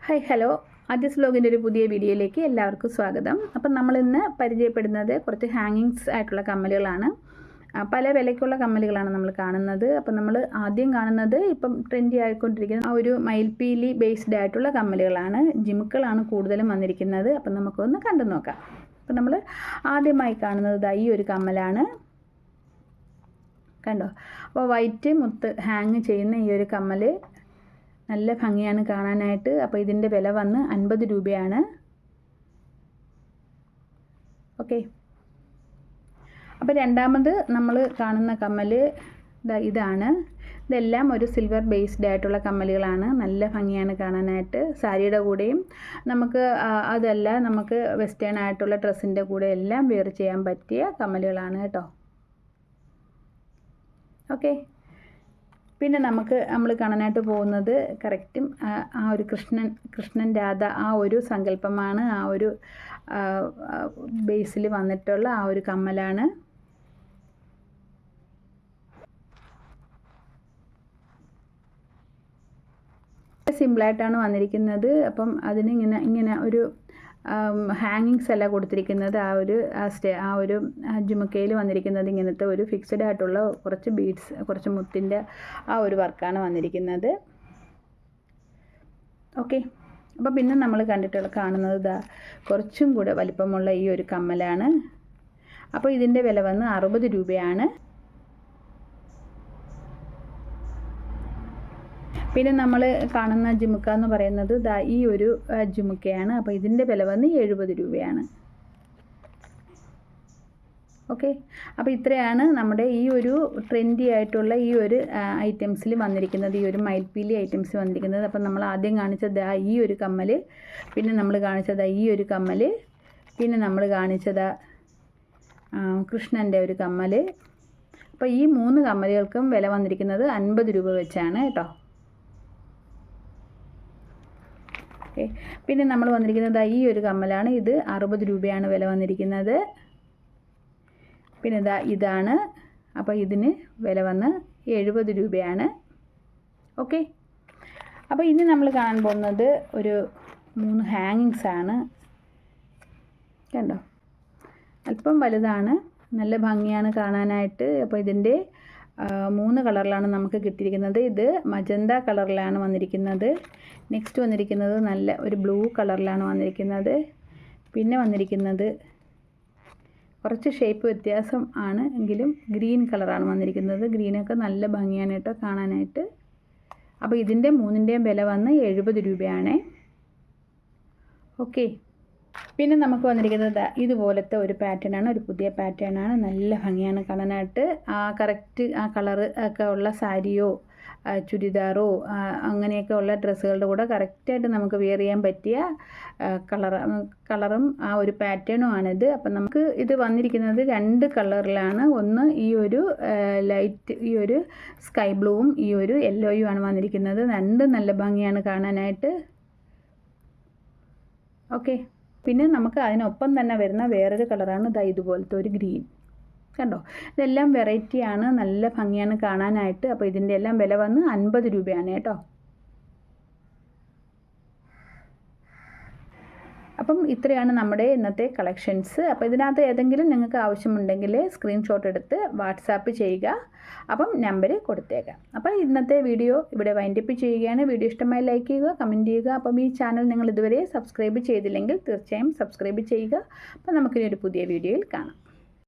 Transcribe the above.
Hi hello ആദ്യസ് വ്ലോഗിൻ്റെ ഒരു പുതിയ വീഡിയോയിലേക്ക് എല്ലാവർക്കും സ്വാഗതം. അപ്പം നമ്മളിന്ന് പരിചയപ്പെടുന്നത് കുറച്ച് ഹാങ്ങിങ്സ് ആയിട്ടുള്ള കമ്മലുകളാണ്. പല വിലയ്ക്കുള്ള കമ്മലുകളാണ് നമ്മൾ കാണുന്നത്. അപ്പം നമ്മൾ ആദ്യം കാണുന്നത് ഇപ്പം ട്രെൻഡി ആയിക്കൊണ്ടിരിക്കുന്ന ആ ഒരു മയിൽപ്പീലി ബേസ്ഡ് ആയിട്ടുള്ള കമ്മലുകളാണ്. ജിമുക്കളാണ് കൂടുതലും വന്നിരിക്കുന്നത്. അപ്പം നമുക്കൊന്ന് കണ്ടു നോക്കാം. അപ്പം നമ്മൾ ആദ്യമായി കാണുന്നത് ഈ ഒരു കമ്മലാണ്. കണ്ടോ? അപ്പോൾ വൈറ്റ് മുത്ത് ഹാങ് ചെയ്യുന്ന ഈ ഒരു കമ്മൽ നല്ല ഭംഗിയാണ് കാണാനായിട്ട്. അപ്പോൾ ഇതിൻ്റെ വില വന്ന് 50 രൂപയാണ്. ഓക്കെ. അപ്പോൾ രണ്ടാമത് നമ്മൾ കാണുന്ന കമ്മൽ ഇതാണ്. ഇതെല്ലാം ഒരു സിൽവർ ബേസ്ഡ് ആയിട്ടുള്ള കമ്മലുകളാണ്. നല്ല ഭംഗിയാണ് കാണാനായിട്ട്. സാരിയുടെ കൂടെയും നമുക്ക് അതല്ല നമുക്ക് വെസ്റ്റേൺ ആയിട്ടുള്ള ഡ്രസ്സിൻ്റെ കൂടെ എല്ലാം വെയർ ചെയ്യാൻ പറ്റിയ കമ്മലുകളാണ് കേട്ടോ. ഓക്കെ. പിന്നെ നമ്മൾ കാണാനായിട്ട് പോകുന്നത് കറക്റ്റും ആ ഒരു കൃഷ്ണൻ രാധ ആ ഒരു സങ്കല്പമാണ് ആ ഒരു ബേസിൽ വന്നിട്ടുള്ള ആ ഒരു കമ്മലാണ്. സിമ്പിളായിട്ടാണ് വന്നിരിക്കുന്നത്. അപ്പം അതിന് ഇങ്ങനെ ഒരു ഹാങ്ങിങ്സ് അല്ല കൊടുത്തിരിക്കുന്നത്. ആ ഒരു ജുമുക്കയിൽ വന്നിരിക്കുന്നത് ഇങ്ങനത്തെ ഒരു ഫിക്സഡ് ആയിട്ടുള്ള കുറച്ച് ബീഡ്സ്, കുറച്ച് മുത്തിൻ്റെ ആ ഒരു വർക്കാണ് വന്നിരിക്കുന്നത്. ഓക്കെ. അപ്പോൾ പിന്നെ നമ്മൾ കാണുന്നത് കുറച്ചും കൂടെ വലിപ്പമുള്ള ഈ ഒരു കമ്മലാണ്. അപ്പോൾ ഇതിൻ്റെ വില വന്ന് 60 രൂപയാണ്. പിന്നെ നമ്മൾ കാണുന്ന ജിമുക്ക എന്ന് പറയുന്നത് ഈ ഒരു ജിമുക്കയാണ്. അപ്പോൾ ഇതിൻ്റെ വില വന്ന് 70 രൂപയാണ്. ഓക്കെ. അപ്പോൾ ഇത്രയാണ് നമ്മുടെ ഈ ഒരു ട്രെൻഡി ആയിട്ടുള്ള ഈ ഒരു ഐറ്റംസിൽ വന്നിരിക്കുന്നത്, ഈ ഒരു മയിൽപ്പീലി ഐറ്റംസ് വന്നിരിക്കുന്നത്. അപ്പം നമ്മൾ ആദ്യം കാണിച്ചത് ഈ ഒരു കമ്മൽ, പിന്നെ നമ്മൾ കാണിച്ചത് ഈ ഒരു കമ്മൽ, പിന്നെ നമ്മൾ കാണിച്ചത് കൃഷ്ണൻ്റെ ഒരു കമ്മൽ. അപ്പോൾ ഈ 3 കമ്മലുകൾക്കും വില വന്നിരിക്കുന്നത് 50 രൂപ വെച്ചാണ് കേട്ടോ. ഓക്കെ. പിന്നെ നമ്മൾ വന്നിരിക്കുന്നത് ഈ ഒരു കമ്മലാണ്. ഇത് 60 രൂപയാണ് വില വന്നിരിക്കുന്നത്. പിന്നെ ഇതാണ്. അപ്പോൾ ഇതിന് വില വന്ന് 70 രൂപയാണ്. ഓക്കെ. അപ്പോൾ ഇനി നമ്മൾ കാണാൻ പോകുന്നത് ഒരു 3 ഹാങ്ങിങ്സ് ആണ്. കണ്ടോ? അല്പം വലുതാണ്, നല്ല ഭംഗിയാണ് കാണാനായിട്ട്. അപ്പോൾ ഇതിൻ്റെ 3 കളറിലാണ് നമുക്ക് കിട്ടിയിരിക്കുന്നത്. ഇത് മജന്ത കളറിലാണ് വന്നിരിക്കുന്നത്. നെക്സ്റ്റ് വന്നിരിക്കുന്നത് നല്ല ഒരു ബ്ലൂ കളറിലാണ് വന്നിരിക്കുന്നത്. പിന്നെ വന്നിരിക്കുന്നത് കുറച്ച് ഷേപ്പ് വ്യത്യാസം ആണ് എങ്കിലും ഗ്രീൻ കളറാണ് വന്നിരിക്കുന്നത്. ഗ്രീനൊക്കെ നല്ല ഭംഗിയാണ് കേട്ടോ കാണാനായിട്ട്. അപ്പോൾ ഇതിൻ്റെ 3ൻ്റെയും വില വന്ന് 70 രൂപയാണ്. ഓക്കെ. പിന്നെ നമുക്ക് വന്നിരിക്കുന്നത് ഇതുപോലത്തെ ഒരു പാറ്റേൺ ആണ്, ഒരു പുതിയ പാറ്റേൺ ആണ്. നല്ല ഭംഗിയാണ് കാണാനായിട്ട്. കറക്റ്റ് ആ കളറ് ഒക്കെ ഉള്ള സാരിയോ ചുരിദാറോ അങ്ങനെയൊക്കെ ഉള്ള ഡ്രസ്സുകളുടെ കൂടെ കറക്റ്റായിട്ട് നമുക്ക് വെയർ ചെയ്യാൻ പറ്റിയ കളറും ആ ഒരു പാറ്റേണും ആണിത്. അപ്പം നമുക്ക് ഇത് വന്നിരിക്കുന്നത് 2 കളറിലാണ്. ഒന്ന് ഈ ഒരു ലൈറ്റ്, ഈ ഒരു സ്കൈ ബ്ലൂവും ഈ ഒരു യെല്ലോയും ആണ് വന്നിരിക്കുന്നത്. 2 നല്ല ഭംഗിയാണ് കാണാനായിട്ട്. ഓക്കെ. പിന്നെ നമുക്ക് അതിനൊപ്പം തന്നെ വരുന്ന വേറൊരു കളറാണ് ഇതുപോലത്തെ ഒരു ഗ്രീൻ. കണ്ടോ? ഇതെല്ലാം വെറൈറ്റിയാണ്, നല്ല ഭംഗിയാണ് കാണാനായിട്ട്. അപ്പോൾ ഇതിൻ്റെ എല്ലാം വില വന്ന് 50 രൂപയാണ് കേട്ടോ. അപ്പം ഇത്രയാണ് നമ്മുടെ ഇന്നത്തെ കളക്ഷൻസ്. അപ്പോൾ ഇതിനകത്ത് ഏതെങ്കിലും നിങ്ങൾക്ക് ആവശ്യമുണ്ടെങ്കിൽ സ്ക്രീൻഷോട്ട് എടുത്ത് വാട്സാപ്പ് ചെയ്യുക. അപ്പം നമ്പർ കൊടുത്തേക്കാം. അപ്പോൾ ഇന്നത്തെ വീഡിയോ ഇവിടെ വൈൻഡപ്പ് ചെയ്യുകയാണ്. വീഡിയോ ഇഷ്ടമായി ലൈക്ക് ചെയ്യുക, കമൻറ്റ് ചെയ്യുക. അപ്പം ഈ ചാനൽ നിങ്ങൾ ഇതുവരെ സബ്സ്ക്രൈബ് ചെയ്തില്ലെങ്കിൽ തീർച്ചയായും സബ്സ്ക്രൈബ് ചെയ്യുക. അപ്പോൾ നമുക്കിനി ഒരു പുതിയ വീഡിയോയിൽ കാണാം.